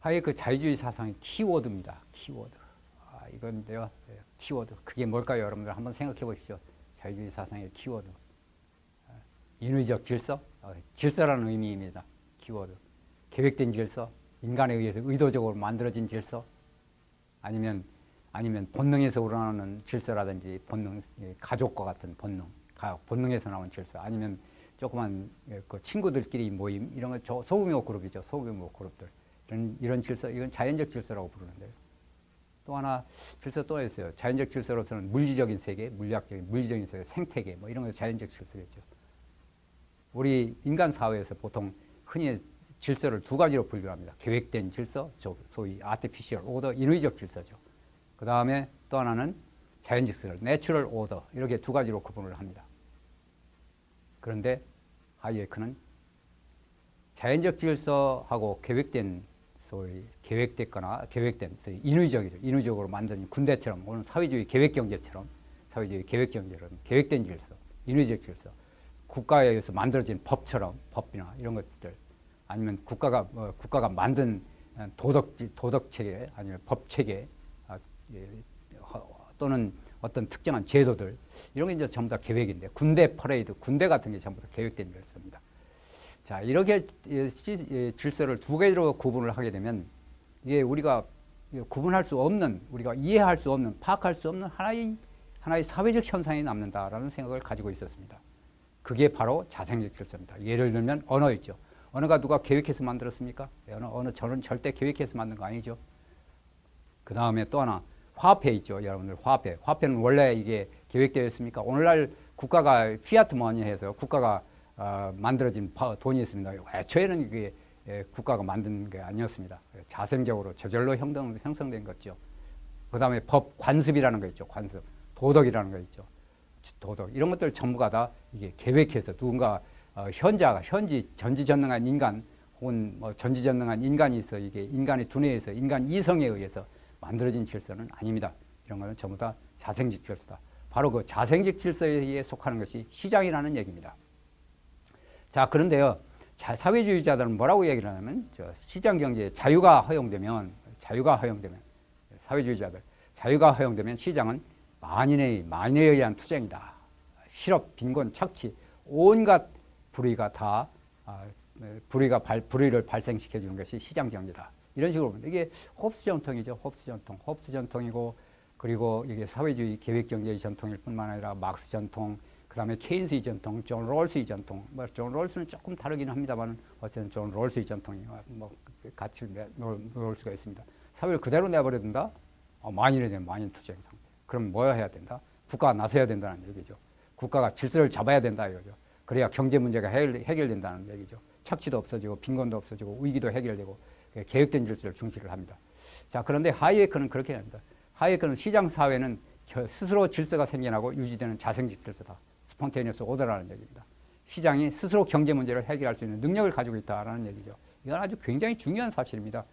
하이에크 자유주의 사상의 키워드입니다. 키워드. 이건데요. 키워드. 그게 뭘까요? 여러분들 한번 생각해 보십시오. 자유주의 사상의 키워드. 인위적 질서? 질서라는 의미입니다. 키워드. 계획된 질서? 인간에 의해서 의도적으로 만들어진 질서? 아니면 본능에서 우러나오는 질서라든지 본능, 가족과 같은 본능, 본능에서 나온 질서, 아니면 조그만 그 친구들끼리 모임, 이런 거 소규모 그룹이죠. 소규모 그룹들. 이런 질서, 이건 자연적 질서라고 부르는데요. 또 하나 질서 또 있어요. 자연적 질서로서는 물리적인 세계, 물리적인 세계, 생태계, 뭐 이런 거 자연적 질서겠죠. 우리 인간 사회에서 보통 흔히 질서를 두 가지로 분류합니다. 계획된 질서, 소위 artificial order, 인위적 질서죠. 그 다음에 또 하나는 자연적 질서, natural order, 이렇게 두 가지로 구분을 합니다. 그런데 하이에크는 자연적 질서하고 소위 계획된 소위 인위적으로 만든 군대처럼, 오늘 사회주의 계획경제처럼, 계획된 질서, 인위적 질서, 국가에 의해서 만들어진 법처럼, 법이나 이런 것들, 아니면 국가가 만든 도덕 체계, 아니면 법 체계, 또는 어떤 특정한 제도들, 이런 게 이제 전부 다 계획인데, 군대 퍼레이드, 군대 같은 게 전부 다 계획된 질서입니다. 자, 이렇게 질서를 두 가지로 구분을 하게 되면, 이게 우리가 구분할 수 없는, 우리가 이해할 수 없는, 파악할 수 없는 하나의 사회적 현상이 남는다라는 생각을 가지고 있었습니다. 그게 바로 자생적 질서입니다. 예를 들면 언어 있죠. 언어가 누가 계획해서 만들었습니까? 저는 절대 계획해서 만든 거 아니죠. 그 다음에 또 하나, 화폐 있죠. 여러분들, 화폐는 원래 이게 계획되어 있습니까? 오늘날 국가가 피아트 머니 해서 국가가 만들어진 돈이 있습니다. 애초에는 이게 국가가 만든 게 아니었습니다. 자생적으로 저절로 형성된 거죠. 그 다음에 법, 관습이라는 거 있죠. 관습, 도덕이라는 거 있죠. 도덕, 이런 것들 전부가 다 이게 계획해서 누군가 전지전능한 인간, 혹은 뭐 전지전능한 인간이 있어, 이게 인간의 두뇌에서, 인간 이성에 의해서 만들어진 질서는 아닙니다. 이런 거는 전부 다 자생적 질서다. 바로 그 자생적 질서에 속하는 것이 시장이라는 얘기입니다. 자, 그런데요, 사회주의자들은 뭐라고 얘기를 하냐면, 시장 경제에 자유가 허용되면, 사회주의자들, 자유가 허용되면 시장은 만인에 의한 투쟁이다. 실업, 빈곤, 착취, 온갖 불의가 다 불의를 발생시켜주는 것이 시장 경제다. 이런 식으로 봅니다. 이게 홉스 전통이죠. 홉스 전통이고, 그리고 이게 사회주의 계획 경제의 전통일 뿐만 아니라 막스 전통, 그 다음에 케인스의 전통, 존 롤스의 전통. 존 롤스는 조금 다르긴 합니다만, 어쨌든 존 롤스의 전통이 같이 놓을 수가 있습니다. 사회를 그대로 내버려 둔다? 만인에 대한 만인 투쟁 상태. 그럼 뭐 해야 된다? 국가가 나서야 된다는 얘기죠. 국가가 질서를 잡아야 된다 이거죠. 그래야 경제 문제가 해결된다는 얘기죠. 착취도 없어지고, 빈곤도 없어지고, 위기도 해결되고, 계획된 질서를 중시를 합니다. 자, 그런데 하이에크는 그렇게 합니다. 하이에크는 시장 사회는 스스로 질서가 생겨나고 유지되는 자생적 질서다. 스폰테니어스 오더라는 얘기입니다. 시장이 스스로 경제 문제를 해결할 수 있는 능력을 가지고 있다는 얘기죠. 이건 아주 굉장히 중요한 사실입니다.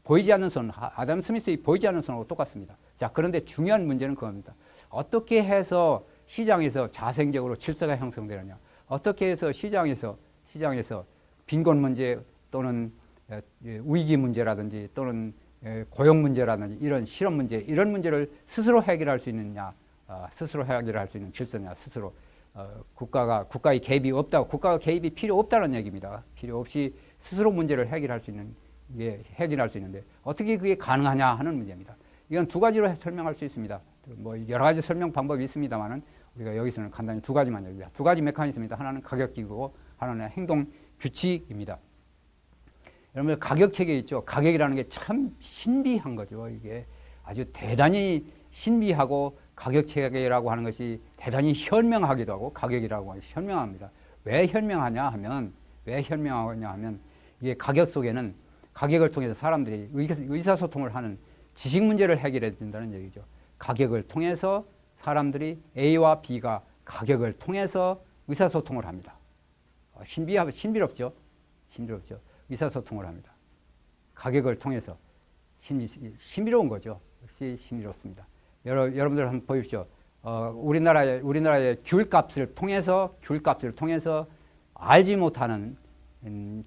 보이지 않는 손, 아담 스미스의 보이지 않는 손하고 똑같습니다. 자, 그런데 중요한 문제는 그겁니다. 어떻게 해서 시장에서 자생적으로 질서가 형성되느냐? 어떻게 해서 시장에서 빈곤 문제 또는 위기 문제라든지 또는 고용 문제라든지 이런 실업 문제, 이런 문제를 스스로 해결할 수 있느냐? 스스로 해결할 수 있는 질서냐? 스스로 국가의 개입이 없다고, 국가가 개입이 필요 없다는 얘기입니다. 필요 없이 스스로 문제를 해결할 수 있는데 어떻게 그게 가능하냐 하는 문제입니다. 이건 두 가지로 설명할 수 있습니다. 뭐 여러 가지 설명 방법이 있습니다만은 우리가 여기서는 간단히 두 가지만 얘기합니다. 두 가지 메커니즘입니다. 하나는 가격기구고 하나는 행동 규칙입니다. 여러분, 가격 체계 있죠. 가격이라는 게 참 신비한 거죠. 이게 아주 대단히 신비하고, 가격 체계라고 하는 것이 대단히 현명하기도 하고, 가격이라고 하는 것이 현명합니다. 왜 현명하냐 하면 이게 가격 속에는 가격을 통해서 사람들이 의사소통을 하는 지식 문제를 해결해야 된다는 얘기죠. 가격을 통해서 사람들이 A와 B가 가격을 통해서 의사소통을 합니다. 신비롭죠? 의사소통을 합니다. 가격을 통해서. 신비로운 거죠. 역시 신비롭습니다. 여러분들 한번 보십시오. 우리나라의 귤값을 통해서 알지 못하는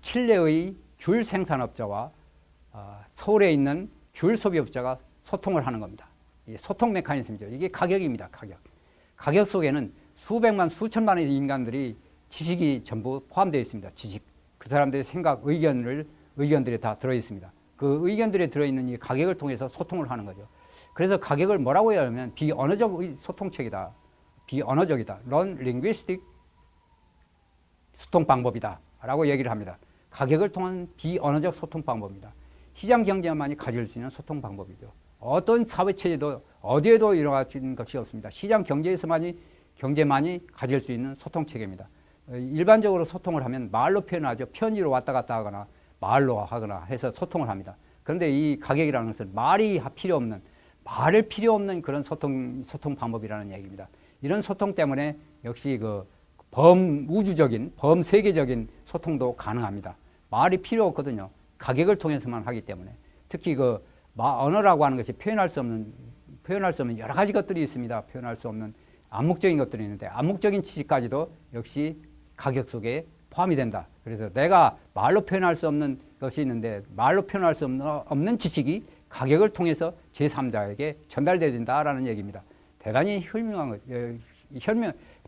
칠레의 귤 생산업자와 서울에 있는 귤 소비업자가 소통을 하는 겁니다. 이 소통 메커니즘이죠. 이게 가격입니다. 가격 속에는 수백만 수천만의 인간들이 지식이 전부 포함되어 있습니다. 지식. 그 사람들의 생각, 의견들이 다 들어 있습니다. 그 의견들이 들어 있는 이 가격을 통해서 소통을 하는 거죠. 그래서 가격을 뭐라고 해야 하면 비언어적 소통책이다. 비언어적이다. Non-linguistic 소통 방법이다. 라고 얘기를 합니다. 가격을 통한 비언어적 소통 방법입니다. 시장 경제만이 가질 수 있는 소통 방법이죠. 어떤 사회체제도 어디에도 일어나는 것이 없습니다. 시장 경제만이 가질 수 있는 소통체계입니다. 일반적으로 소통을 하면 말로 표현하죠. 편지로 왔다 갔다 하거나 말로 하거나 해서 소통을 합니다. 그런데 이 가격이라는 것은 말을 필요 없는 그런 소통 방법이라는 얘기입니다. 이런 소통 때문에 역시 그 범우주적인, 범세계적인 소통도 가능합니다. 말이 필요 없거든요. 가격을 통해서만 하기 때문에. 특히 그 언어라고 하는 것이 표현할 수 없는 여러 가지 것들이 있습니다. 표현할 수 없는 암묵적인 것들이 있는데 암묵적인 지식까지도 역시 가격 속에 포함이 된다. 그래서 내가 말로 표현할 수 없는 것이 있는데 말로 표현할 수 없는 지식이 가격을 통해서 제3자에게 전달돼야 된다라는 얘기입니다. 대단히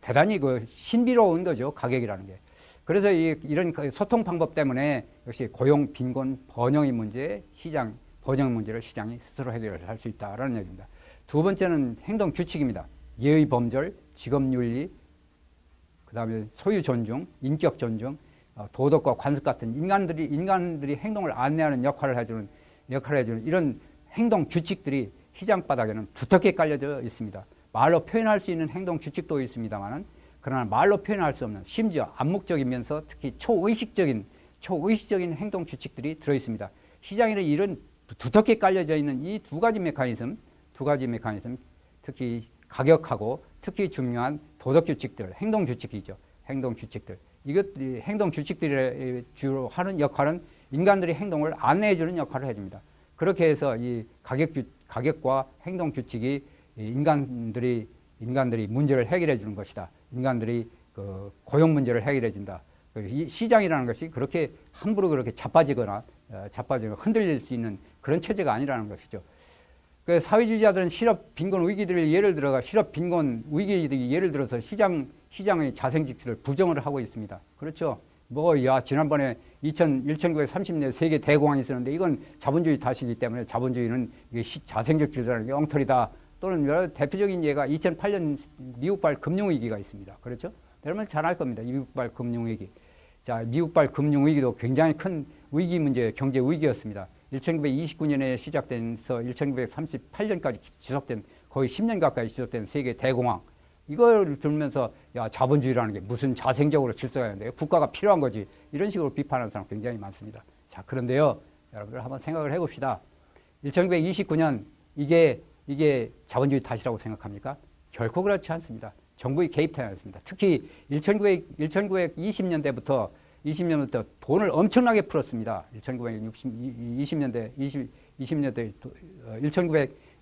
대단히 그 신비로운 거죠. 가격이라는 게. 그래서 이런 소통 방법 때문에 역시 고용, 빈곤, 번영의 문제, 번영 문제를 시장이 스스로 해결할 수 있다라는 얘기입니다. 두 번째는 행동 규칙입니다. 예의 범절, 직업 윤리, 그 다음에 소유 존중, 인격 존중, 도덕과 관습 같은 인간들이 행동을 안내하는 역할을 해주는 이런 행동 규칙들이 시장 바닥에는 두텁게 깔려져 있습니다. 말로 표현할 수 있는 행동 규칙도 있습니다만은 그러나 말로 표현할 수 없는 심지어 암묵적이면서 특히 초의식적인 행동 규칙들이 들어 있습니다. 시장에는 이런 두텁게 깔려져 있는 이 두 가지 메커니즘, 특히 가격하고 특히 중요한 도덕 규칙들, 행동 규칙이죠. 행동 규칙들. 행동 규칙들이 주로 하는 역할은 인간들이 행동을 안내해 주는 역할을 해줍니다. 그렇게 해서 이 가격과 행동 규칙이 인간들이 문제를 해결해 주는 것이다. 인간들이 그 고용 문제를 해결해 준다. 이 시장이라는 것이 그렇게 함부로 그렇게 자빠지거나 흔들릴 수 있는 그런 체제가 아니라는 것이죠. 그 사회주의자들은 실업 빈곤 위기들을 예를 들어서 시장의 자생직들을 부정을 하고 있습니다. 그렇죠? 지난번에 1930년대 세계 대공황이 있었는데 이건 자본주의 탓이기 때문에 자본주의는 자생직주의라는 게 엉터리다. 또는 여러 대표적인 예가 2008년 미국발 금융위기가 있습니다. 그렇죠? 여러분 잘 알 겁니다. 미국발 금융위기. 자, 미국발 금융위기도 굉장히 큰 위기 문제, 경제 위기였습니다. 1929년에 시작돼서 1938년까지 지속된 거의 10년 가까이 지속된 세계 대공황. 이걸 들으면서 자본주의라는 게 무슨 자생적으로 질서가 있는데 국가가 필요한 거지. 이런 식으로 비판하는 사람 굉장히 많습니다. 자, 그런데요. 여러분들 한번 생각을 해봅시다. 1929년 이게 자본주의 탓이라고 생각합니까? 결코 그렇지 않습니다. 정부의 개입 탓이었습니다. 특히 1920년대부터 돈을 엄청나게 풀었습니다. 1921년,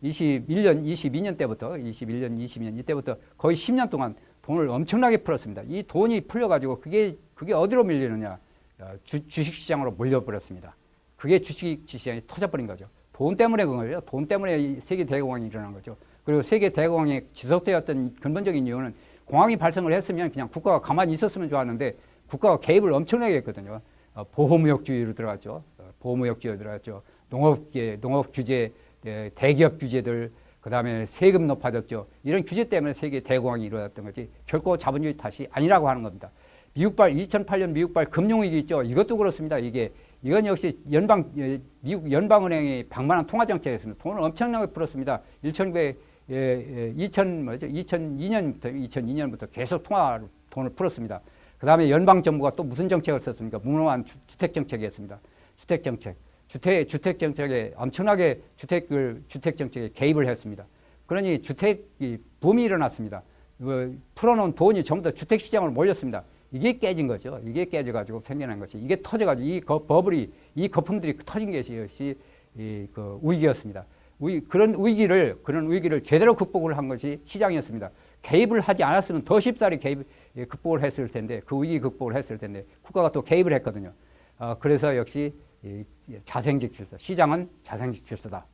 22년 이때부터 거의 10년 동안 돈을 엄청나게 풀었습니다. 이 돈이 풀려가지고 그게 어디로 밀리느냐? 주식시장으로 몰려버렸습니다. 그게 주식시장이 터져버린 거죠. 돈 때문에 그런 거예요. 돈 때문에 세계 대공황이 일어난 거죠. 그리고 세계 대공황이 지속되었던 근본적인 이유는 공황이 발생을 했으면 그냥 국가가 가만히 있었으면 좋았는데 국가가 개입을 엄청나게 했거든요. 보호무역주의로 들어갔죠. 농업 규제, 대기업 규제들, 그 다음에 세금 높아졌죠. 이런 규제 때문에 세계 대공황이 일어났던 거지 결코 자본주의 탓이 아니라고 하는 겁니다. 2008년 미국발 금융위기 있죠. 이것도 그렇습니다. 이건 역시 미국 연방은행이 방만한 통화정책이었습니다. 돈을 엄청나게 풀었습니다. 2002년부터 계속 돈을 풀었습니다. 그 다음에 연방정부가 또 무슨 정책을 썼습니까? 무노한 주택정책이었습니다. 주택정책에 엄청나게 주택정책에 개입을 했습니다. 그러니 주택이 붐이 일어났습니다. 풀어놓은 돈이 전부 다 주택시장으로 몰렸습니다. 이게 깨진 거죠. 이게 깨져가지고 생겨난 것이. 이게 터져가지고 이 거품들이 터진 것이 그 위기였습니다. 그런 위기를 제대로 극복을 한 것이 시장이었습니다. 개입을 하지 않았으면 더 쉽사리 극복을 했을 텐데, 그 위기 극복을 했을 텐데, 국가가 또 개입을 했거든요. 그래서 역시 자생적 질서, 시장은 자생적 질서다.